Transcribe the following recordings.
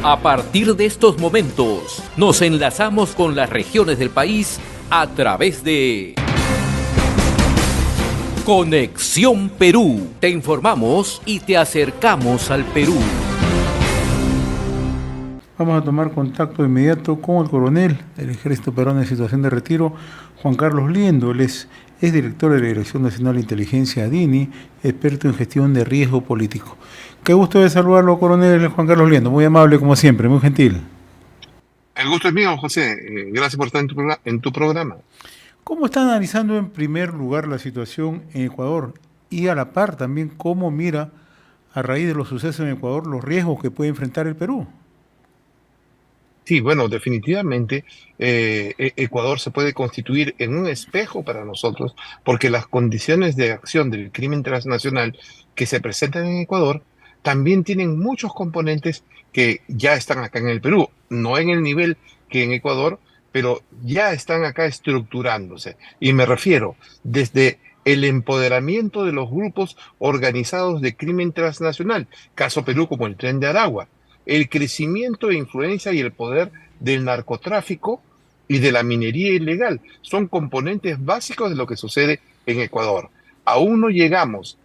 A partir de estos momentos, nos enlazamos con las regiones del país a través de Conexión Perú. Te informamos y te acercamos al Perú. Vamos a tomar contacto inmediato con el coronel del Ejército Peruano en situación de retiro, Juan Carlos Liendo. Él es director de la Dirección Nacional de Inteligencia, DINI, experto en gestión de riesgo político. Qué gusto de saludarlo, coronel Juan Carlos Liendo. Muy amable, como siempre, muy gentil. El gusto es mío, José. Gracias por estar en tu programa. ¿Cómo está analizando en primer lugar la situación en Ecuador? Y a la par también, ¿cómo mira, a raíz de los sucesos en Ecuador, los riesgos que puede enfrentar el Perú? Sí, bueno, definitivamente Ecuador se puede constituir en un espejo para nosotros porque las condiciones de acción del crimen transnacional que se presentan en Ecuador también tienen muchos componentes que ya están acá en el Perú, no en el nivel que en Ecuador, pero ya están acá estructurándose. Y me refiero desde el empoderamiento de los grupos organizados de crimen transnacional, caso Perú como el Tren de Aragua, el crecimiento de influencia y el poder del narcotráfico y de la minería ilegal. Son componentes básicos de lo que sucede en Ecuador. Aún no llegamos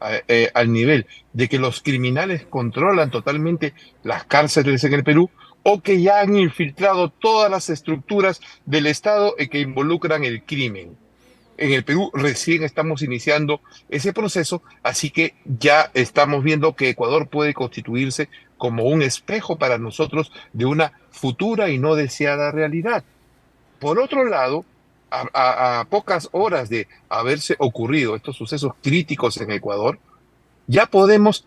al nivel de que los criminales controlan totalmente las cárceles en el Perú o que ya han infiltrado todas las estructuras del Estado que involucran el crimen. En el Perú recién estamos iniciando ese proceso, así que ya estamos viendo que Ecuador puede constituirse como un espejo para nosotros de una futura y no deseada realidad. Por otro lado, a pocas horas de haberse ocurrido estos sucesos críticos en Ecuador, ya podemos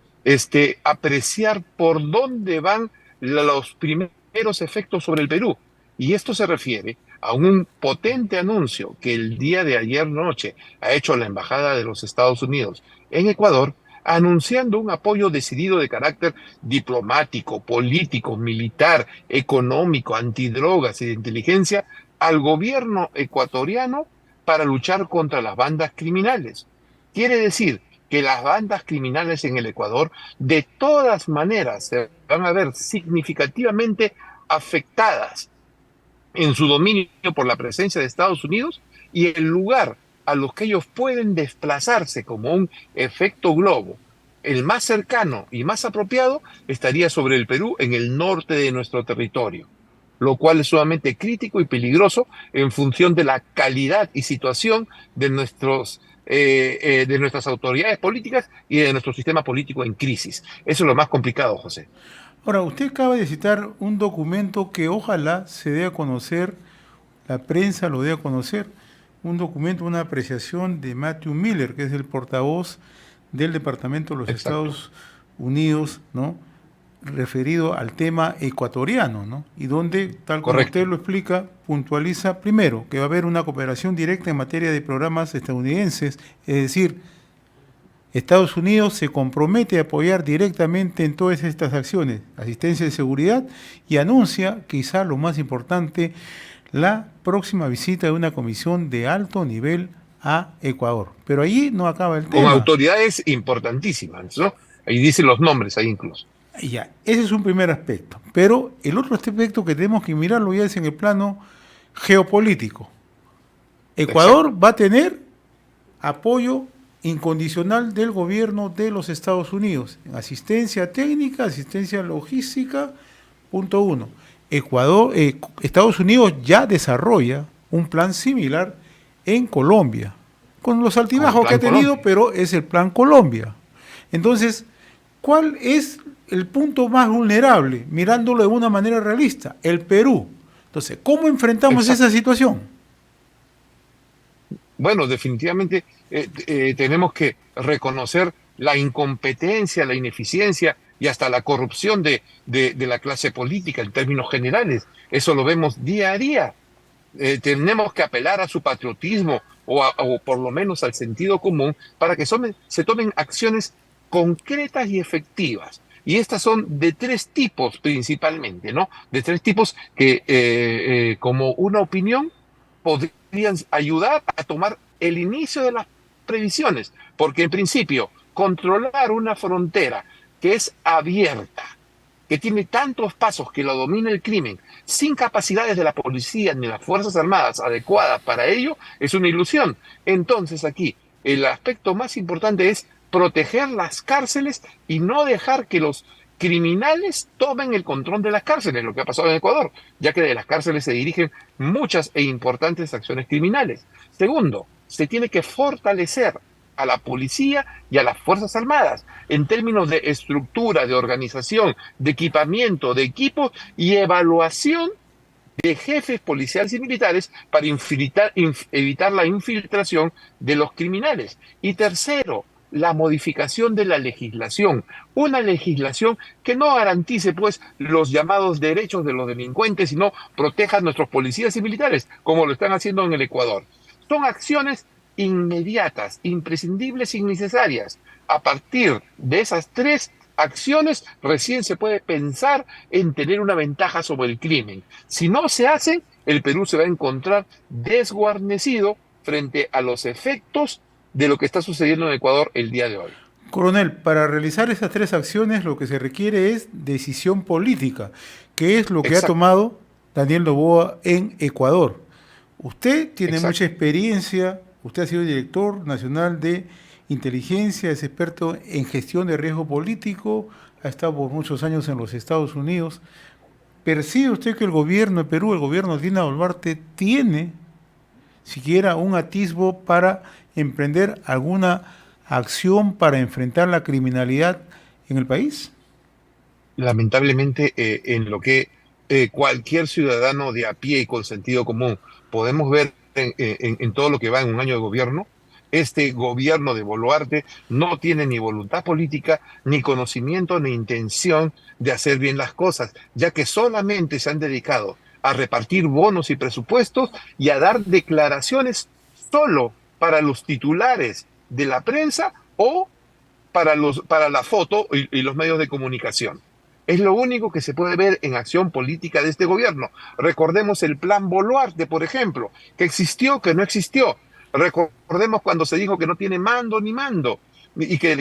apreciar por dónde van los primeros efectos sobre el Perú. Y esto se refiere a un potente anuncio que el día de ayer noche ha hecho la Embajada de los Estados Unidos en Ecuador, anunciando un apoyo decidido de carácter diplomático, político, militar, económico, antidrogas y de inteligencia al gobierno ecuatoriano para luchar contra las bandas criminales. Quiere decir que las bandas criminales en el Ecuador de todas maneras se van a ver significativamente afectadas en su dominio por la presencia de Estados Unidos y el lugar a los que ellos pueden desplazarse como un efecto globo, el más cercano y más apropiado estaría sobre el Perú en el norte de nuestro territorio, lo cual es sumamente crítico y peligroso en función de la calidad y situación de de nuestras autoridades políticas y de nuestro sistema político en crisis. Eso es lo más complicado, José. Ahora, usted acaba de citar un documento que ojalá se dé a conocer, la prensa lo dé a conocer, un documento, una apreciación de Matthew Miller, que es el portavoz del Departamento de los Exacto. Estados Unidos, ¿no?, referido al tema ecuatoriano, ¿no?, y donde, tal como Correcto. usted lo explica, puntualiza primero que va a haber una cooperación directa en materia de programas estadounidenses, es decir, Estados Unidos se compromete a apoyar directamente en todas estas acciones, asistencia de seguridad, y anuncia, quizá lo más importante, la próxima visita de una comisión de alto nivel a Ecuador. Pero allí no acaba el Con tema. autoridades importantísimas, ¿no? Ahí dicen los nombres, ahí incluso. Ya, ese es un primer aspecto. Pero el otro aspecto que tenemos que mirarlo ya es en el plano geopolítico. Ecuador Exacto. va a tener apoyo incondicional del gobierno de los Estados Unidos, en asistencia técnica, asistencia logística, punto uno. Estados Unidos ya desarrolla un plan similar en Colombia, con los Con el altibajos que ha Plan tenido, Colombia. pero es el plan Colombia. Entonces, ¿cuál es el punto más vulnerable, mirándolo de una manera realista? El Perú. Entonces, ¿cómo enfrentamos Exacto. esa situación? Bueno, definitivamente tenemos que reconocer la incompetencia, la ineficiencia y hasta la corrupción de la clase política en términos generales. Eso lo vemos día a día. Tenemos que apelar a su patriotismo o por lo menos al sentido común para que se tomen acciones concretas y efectivas. Y estas son de tres tipos principalmente, ¿no? De tres tipos que, como una opinión, podrían ayudar a tomar el inicio de las previsiones. Porque en principio, controlar una frontera que es abierta, que tiene tantos pasos, que lo domina el crimen, sin capacidades de la policía ni las Fuerzas Armadas adecuadas para ello, es una ilusión. Entonces aquí, el aspecto más importante es proteger las cárceles y no dejar que los criminales tomen el control de las cárceles, lo que ha pasado en Ecuador, ya que de las cárceles se dirigen muchas e importantes acciones criminales. Segundo, se tiene que fortalecer a la policía y a las Fuerzas Armadas en términos de estructura, de organización, de equipamiento, de equipos y evaluación de jefes policiales y militares para evitar la infiltración de los criminales. Y tercero, la modificación de la legislación, una legislación que no garantice pues los llamados derechos de los delincuentes, sino proteja a nuestros policías y militares, como lo están haciendo en el Ecuador. Son acciones inmediatas, imprescindibles y necesarias. A partir de esas tres acciones, recién se puede pensar en tener una ventaja sobre el crimen. Si no se hacen, el Perú se va a encontrar desguarnecido frente a los efectos de lo que está sucediendo en Ecuador el día de hoy. Coronel, para realizar esas tres acciones lo que se requiere es decisión política, que es lo que ha Exacto. tomado Daniel Noboa en Ecuador. Usted tiene Exacto. mucha experiencia, usted ha sido director nacional de inteligencia, es experto en gestión de riesgo político, ha estado por muchos años en los Estados Unidos. ¿Percibe usted que el gobierno de Perú, el gobierno de Dina Boluarte, tiene siquiera un atisbo para emprender alguna acción para enfrentar la criminalidad en el país? Lamentablemente, en lo que cualquier ciudadano de a pie y con sentido común podemos ver en todo lo que va en un año de gobierno, este gobierno de Boluarte no tiene ni voluntad política, ni conocimiento, ni intención de hacer bien las cosas, ya que solamente se han dedicado a repartir bonos y presupuestos y a dar declaraciones solo para los titulares de la prensa o para la foto y los medios de comunicación. Es lo único que se puede ver en acción política de este gobierno. Recordemos el plan Boluarte, por ejemplo, que existió, que no existió. Recordemos cuando se dijo que no tiene mando ni mando y que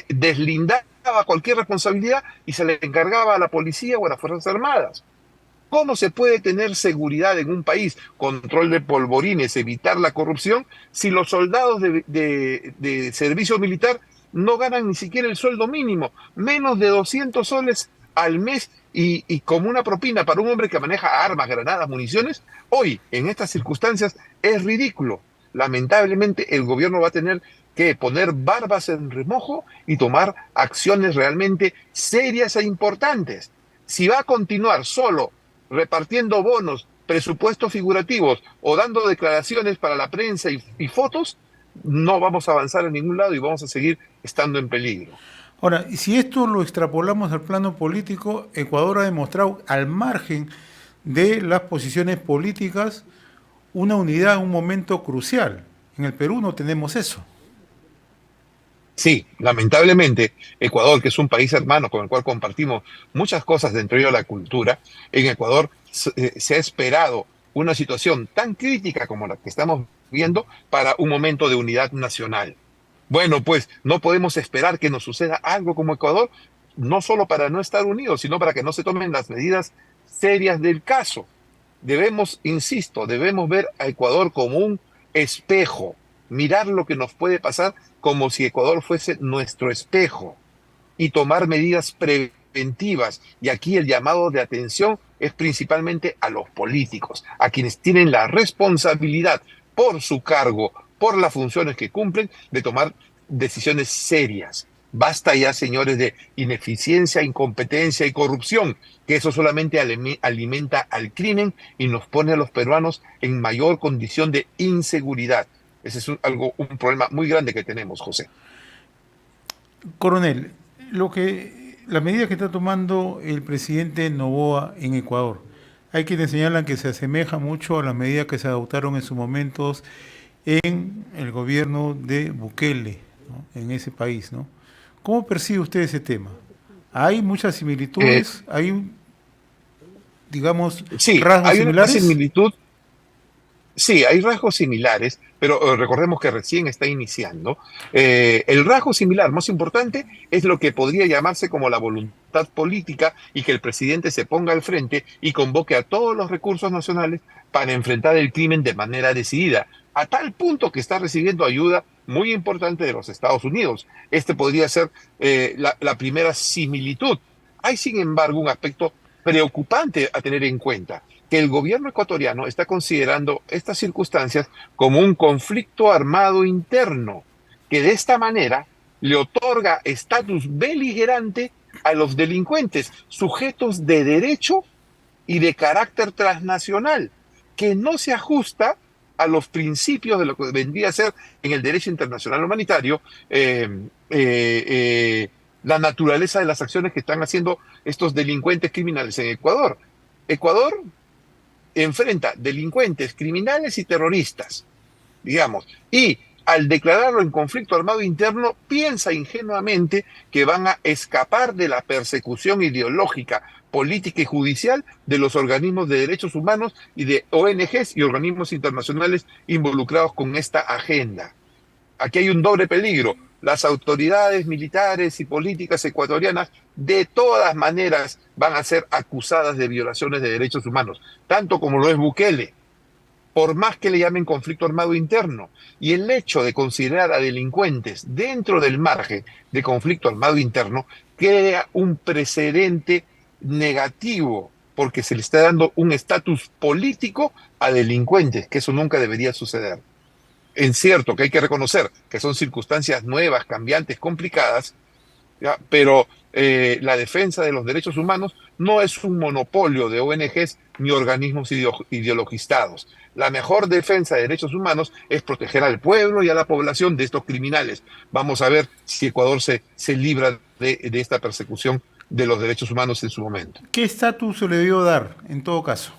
deslindaba cualquier responsabilidad y se le encargaba a la policía o a las Fuerzas Armadas. ¿Cómo se puede tener seguridad en un país, control de polvorines, evitar la corrupción, si los soldados de servicio militar no ganan ni siquiera el sueldo mínimo, menos de 200 soles al mes y como una propina para un hombre que maneja armas, granadas, municiones? Hoy, en estas circunstancias, es ridículo. Lamentablemente, el gobierno va a tener que poner barbas en remojo y tomar acciones realmente serias e importantes. Si va a continuar solo repartiendo bonos, presupuestos figurativos o dando declaraciones para la prensa y fotos, no vamos a avanzar en ningún lado y vamos a seguir estando en peligro. Ahora, y si esto lo extrapolamos al plano político, Ecuador ha demostrado, al margen de las posiciones políticas, una unidad en un momento crucial. En el Perú no tenemos eso. Sí, lamentablemente, Ecuador, que es un país hermano con el cual compartimos muchas cosas dentro de la cultura, en Ecuador se ha esperado una situación tan crítica como la que estamos viendo para un momento de unidad nacional. Bueno, pues no podemos esperar que nos suceda algo como Ecuador, no solo para no estar unidos, sino para que no se tomen las medidas serias del caso. Debemos, insisto, debemos ver a Ecuador como un espejo, mirar lo que nos puede pasar como si Ecuador fuese nuestro espejo y tomar medidas preventivas. Y aquí el llamado de atención es principalmente a los políticos, a quienes tienen la responsabilidad por su cargo, por las funciones que cumplen, de tomar decisiones serias. Basta ya, señores, de ineficiencia, incompetencia y corrupción, que eso solamente alimenta al crimen y nos pone a los peruanos en mayor condición de inseguridad. Ese es un problema muy grande que tenemos, José. Coronel, la medida que está tomando el presidente Noboa en Ecuador, hay quienes señalan que se asemeja mucho a las medidas que se adoptaron en sus momentos en el gobierno de Bukele, ¿no?, en ese país, ¿no? ¿Cómo percibe usted ese tema? ¿Hay muchas similitudes? ¿Hay, digamos, Sí, rasgos hay una similares? similitud. Sí, hay rasgos similares, pero recordemos que recién está iniciando. El rasgo similar más importante es lo que podría llamarse como la voluntad política y que el presidente se ponga al frente y convoque a todos los recursos nacionales para enfrentar el crimen de manera decidida, a tal punto que está recibiendo ayuda muy importante de los Estados Unidos. Este podría ser la primera similitud. Hay, sin embargo, un aspecto preocupante a tener en cuenta, que el gobierno ecuatoriano está considerando estas circunstancias como un conflicto armado interno, que de esta manera le otorga estatus beligerante a los delincuentes, sujetos de derecho y de carácter transnacional, que no se ajusta a los principios de lo que vendría a ser en el derecho internacional humanitario la naturaleza de las acciones que están haciendo estos delincuentes criminales en Ecuador. Ecuador enfrenta delincuentes, criminales y terroristas, digamos, y al declararlo en conflicto armado interno, piensa ingenuamente que van a escapar de la persecución ideológica, política y judicial de los organismos de derechos humanos y de ONGs y organismos internacionales involucrados con esta agenda. Aquí hay un doble peligro. Las autoridades militares y políticas ecuatorianas de todas maneras van a ser acusadas de violaciones de derechos humanos, tanto como lo es Bukele, por más que le llamen conflicto armado interno. Y el hecho de considerar a delincuentes dentro del margen de conflicto armado interno crea un precedente negativo, porque se le está dando un estatus político a delincuentes, que eso nunca debería suceder. Es cierto que hay que reconocer que son circunstancias nuevas, cambiantes, complicadas, ¿ya? Pero la defensa de los derechos humanos no es un monopolio de ONGs ni organismos ideologizados. La mejor defensa de derechos humanos es proteger al pueblo y a la población de estos criminales. Vamos a ver si Ecuador se libra de esta persecución de los derechos humanos en su momento. ¿Qué estatus se le debió dar en todo caso?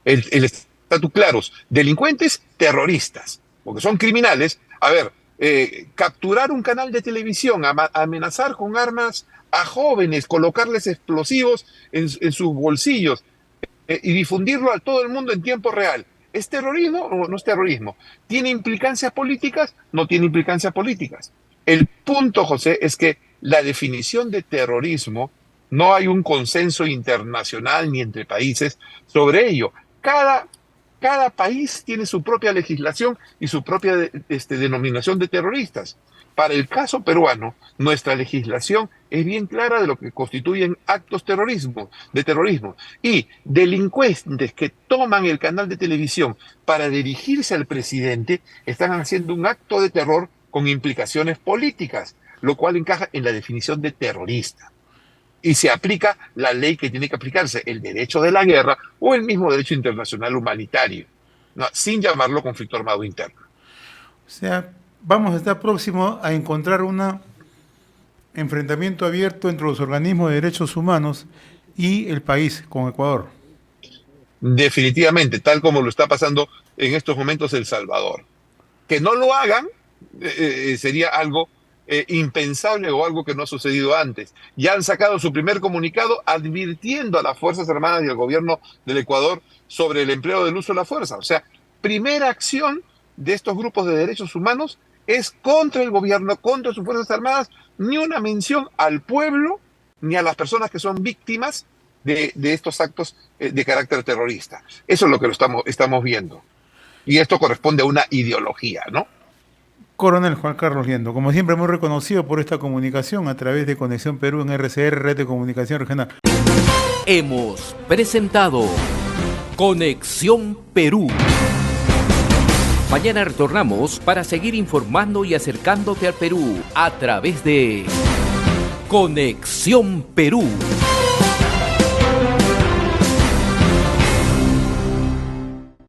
El estatus claros, delincuentes, terroristas, porque son criminales. A ver, capturar un canal de televisión, amenazar con armas a jóvenes, colocarles explosivos en sus bolsillos y difundirlo a todo el mundo en tiempo real. ¿Es terrorismo o no es terrorismo? ¿Tiene implicancias políticas? No tiene implicancias políticas. El punto, José, es que la definición de terrorismo, no hay un consenso internacional ni entre países sobre ello. Cada país tiene su propia legislación y su propia denominación de terroristas. Para el caso peruano, nuestra legislación es bien clara de lo que constituyen actos de terrorismo. Y delincuentes que toman el canal de televisión para dirigirse al presidente están haciendo un acto de terror con implicaciones políticas, lo cual encaja en la definición de terrorista. Y se aplica la ley que tiene que aplicarse, el derecho de la guerra o el mismo derecho internacional humanitario, ¿no? Sin llamarlo conflicto armado interno. O sea, vamos a estar próximos a encontrar un enfrentamiento abierto entre los organismos de derechos humanos y el país, con Ecuador. Definitivamente, tal como lo está pasando en estos momentos El Salvador. Que no lo hagan sería algo impensable o algo que no ha sucedido antes. Ya han sacado su primer comunicado advirtiendo a las Fuerzas Armadas y al gobierno del Ecuador sobre el empleo del uso de la fuerza. O sea, primera acción de estos grupos de derechos humanos es contra el gobierno, contra sus Fuerzas Armadas, ni una mención al pueblo ni a las personas que son víctimas de estos actos de carácter terrorista. Eso es lo que estamos viendo. Y esto corresponde a una ideología, ¿no? Coronel Juan Carlos Liendo, como siempre muy reconocido por esta comunicación a través de Conexión Perú en RCR, Red de Comunicación Regional. Hemos presentado Conexión Perú. Mañana retornamos para seguir informando y acercándote al Perú a través de Conexión Perú.